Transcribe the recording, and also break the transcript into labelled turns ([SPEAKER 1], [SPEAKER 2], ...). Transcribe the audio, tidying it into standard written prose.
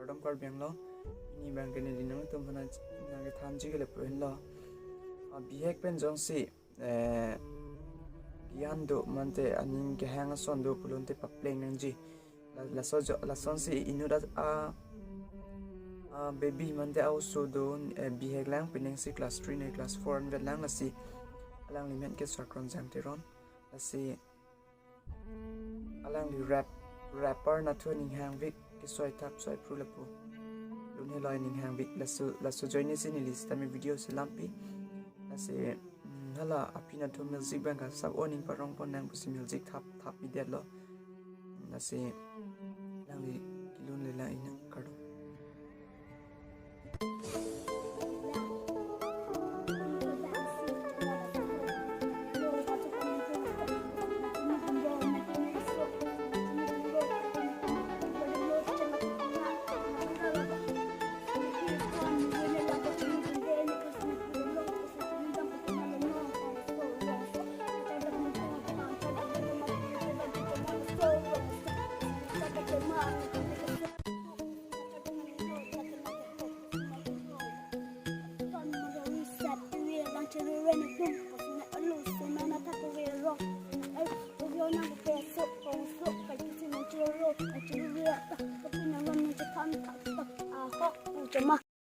[SPEAKER 1] cardom card bang lo ini bang ke ni dinang tum hana na ke tham ji ke le proin lo bihek pen jong si gian do mante aning ke hang son do pulun te papleng nangji la son si inuda baby mante also do bihek lang pineng si class 3 ne class 4 an lang asi alang limen ke sakron jang te ron asi alang li rapper na thu ning hang vik ki soi tap soi pru lapu lun he loi ning hang vik lasu join ni sin list tami video se lampi asi hala apina thu music bang ka sab oning parong pon nang pusi music thap bi det lo asi lang li kilun le la ina kado